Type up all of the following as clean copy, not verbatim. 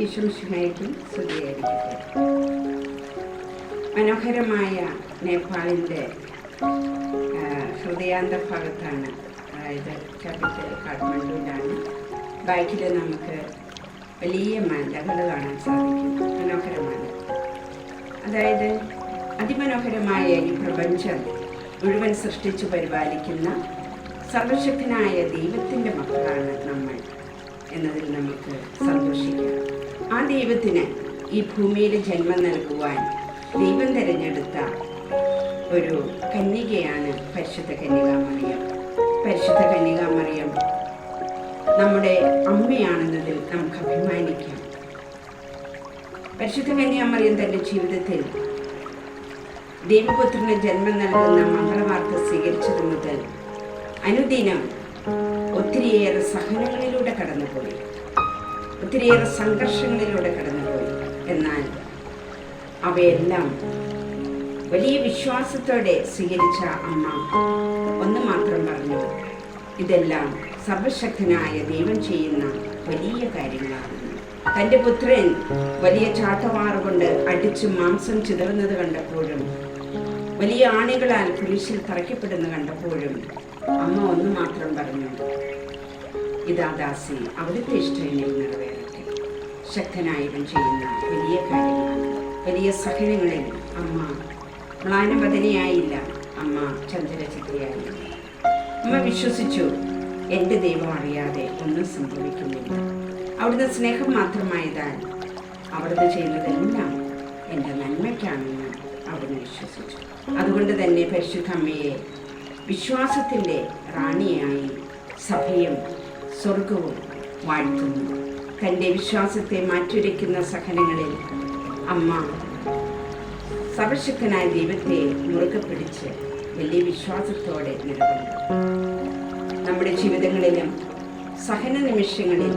ഈശ്വംശിഹായ്ക്കും സ്തുതിയായിരിക്കട്ടെ. മനോഹരമായ നേപ്പാളിൻ്റെ ഹൃദയാന്ത ഭാഗത്താണ്, അതായത് ക്യാപിറ്റൽ കാഠ്മണ്ഡുവിലാണ്. ബാക്കിൽ നമുക്ക് വലിയ മലകൾ കാണാൻ സാധിക്കും. മനോഹരമാണ്. അതായത് അതിമനോഹരമായ ഈ പ്രപഞ്ചം മുഴുവൻ സൃഷ്ടിച്ചു പരിപാലിക്കുന്ന സർവശക്തനായ ദൈവത്തിൻ്റെ മക്കളാണ് നമ്മൾ എന്നതിൽ നമുക്ക് സന്തോഷിക്കാം. ആ ദൈവത്തിന് ഈ ഭൂമിയിൽ ജന്മം നൽകുവാൻ ദൈവം തിരഞ്ഞെടുത്ത ഒരു കന്യകയാണ് പരിശുദ്ധ കന്യകാമറിയം. പരിശുദ്ധ കന്യകാമറിയം നമ്മുടെ അമ്മയാണെന്നതിൽ നമുക്ക് അഭിമാനിക്കാം. പരിശുദ്ധ കന്യകാമറിയം തൻ്റെ ജീവിതത്തിൽ ദൈവപുത്രന് ജന്മം നൽകുന്ന മംഗളവാർത്ത സ്വീകരിച്ചത് മുതൽ അനുദിനം ഒത്തിരിയേറെ സഹനങ്ങളിലൂടെ കടന്നുപോയി, ഒത്തിരിയേറെ സംഘർഷങ്ങളിലൂടെ കടന്നുപോയി. എന്നാൽ അവയെല്ലാം വലിയ വിശ്വാസത്തോടെ സ്വീകരിച്ച അമ്മ ഒന്ന് മാത്രം പറഞ്ഞു: ഇതെല്ലാം സർവശക്തനായ ദൈവം ചെയ്യുന്ന വലിയ കാര്യങ്ങളാണ്. തൻ്റെ പുത്രൻ വലിയ ചാട്ടവാറുകൊണ്ട് അടിച്ചു മാംസം ചിതറുന്നത് കണ്ടപ്പോഴും, വലിയ ആണികളാൽ കുരിശിൽ തറയ്ക്കപ്പെടുന്ന കണ്ടപ്പോഴും അമ്മ ഒന്ന് മാത്രം പറഞ്ഞു: ഇതാ ദാസി, അവിടുത്തെ ഇഷ്ടം നിറവേറട്ടെ. ശക്തനായവൻ ചെയ്യുന്ന വലിയ കാര്യങ്ങളാണ്. വലിയ സഹനങ്ങളിൽ അമ്മ മ്ലാനവദനയായില്ല, അമ്മ ചന്ദ്രചിത്രയായില്ല. അമ്മ വിശ്വസിച്ചു, എൻ്റെ ദൈവം അറിയാതെ ഒന്നും സംഭവിക്കുന്നില്ല. അവിടുന്ന് സ്നേഹം മാത്രമായതാൽ അവിടുന്ന് ചെയ്യുന്നതെല്ലാം എൻ്റെ നന്മയ്ക്കാണെന്ന് അവിടുന്ന് വിശ്വസിച്ചു. അതുകൊണ്ട് തന്നെ പരിശുദ്ധ അമ്മയെ വിശ്വാസത്തിൻ്റെ റാണിയായി സഭയും സ്വർഗവും വാഴ്ത്തുന്നു. തൻ്റെ വിശ്വാസത്തെ മാറ്റുരയ്ക്കുന്ന സഹനങ്ങളിൽ അമ്മ സർവശക്തനായ ദൈവത്തെ മുറുകെ പിടിച്ച് വലിയ വിശ്വാസത്തോടെ നിലകൊണ്ടു. നമ്മുടെ ജീവിതങ്ങളിലും സഹന നിമിഷങ്ങളിൽ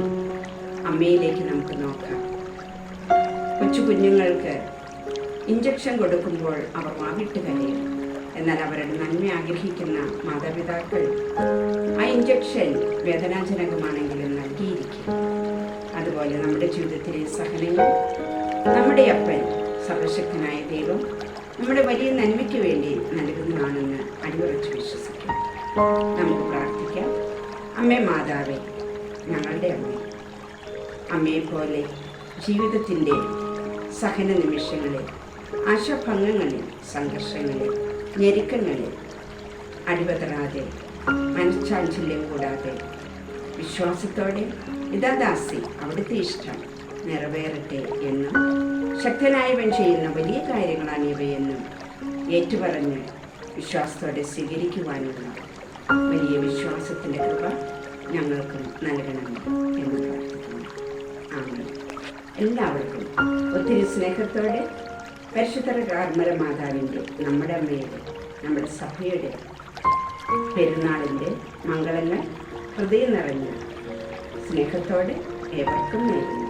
അമ്മയിലേക്ക് നമുക്ക് നോക്കാം. കൊച്ചു കുഞ്ഞുങ്ങൾക്ക് ഇഞ്ചക്ഷൻ കൊടുക്കുമ്പോൾ അവർ വാവിട്ട് കരയും. എന്നാൽ അവരുടെ നന്മ ആഗ്രഹിക്കുന്ന മാതാപിതാക്കൾ ആ ഇഞ്ചക്ഷൻ വേദനാജനകമാണെങ്കിലും നൽകിയിരിക്കും. അതുപോലെ നമ്മുടെ ജീവിതത്തിലെ സഹനങ്ങൾ നമ്മുടെ അപ്പൻ സർവശക്തനായ ദൈവം നമ്മുടെ വലിയ നന്മയ്ക്ക് വേണ്ടി നൽകുന്നതാണെന്ന് അടിയുറച്ച് വിശ്വസിക്കും. നമുക്ക് പ്രാർത്ഥിക്കാം. അമ്മേ മാതാവേ, ഞങ്ങളുടെ അമ്മ, അമ്മയെപ്പോലെ ജീവിതത്തിൻ്റെ സഹന നിമിഷങ്ങളിൽ, ആശാഭംഗങ്ങളിൽ, സംഘർഷങ്ങളിൽ, ഞെരുക്കങ്ങളിൽ അടിപതറാതെ, മനഃചാഞ്ചല്യം കൂടാതെ വിശ്വാസത്തോടെ ഇതാ ദാസി, അവിടുത്തെ ഇഷ്ടം നിറവേറട്ടെ എന്നും ശക്തനായവൻ ചെയ്യുന്ന വലിയ കാര്യങ്ങളാണ് ഇവയെന്നും ഏറ്റുപറഞ്ഞ് വിശ്വാസത്തോടെ സ്വീകരിക്കുവാനുള്ള വലിയ വിശ്വാസത്തിൻ്റെ കൃപ ഞങ്ങൾക്കും നൽകണം എന്ന് പ്രാർത്ഥിക്കുന്നു. ആമേൻ. എല്ലാവർക്കും ഒത്തിരി സ്നേഹത്തോടെ പരിശുദ്ധ കാർമല മാതാവിൻ്റെ, നമ്മുടെ അമ്മയുടെ, നമ്മുടെ സഭയുടെ പെരുന്നാളിൻ്റെ മംഗളങ്ങൾ ഹൃദയം നിറഞ്ഞ സ്നേഹത്തോടെ ഏവർക്കും നേരുന്നു.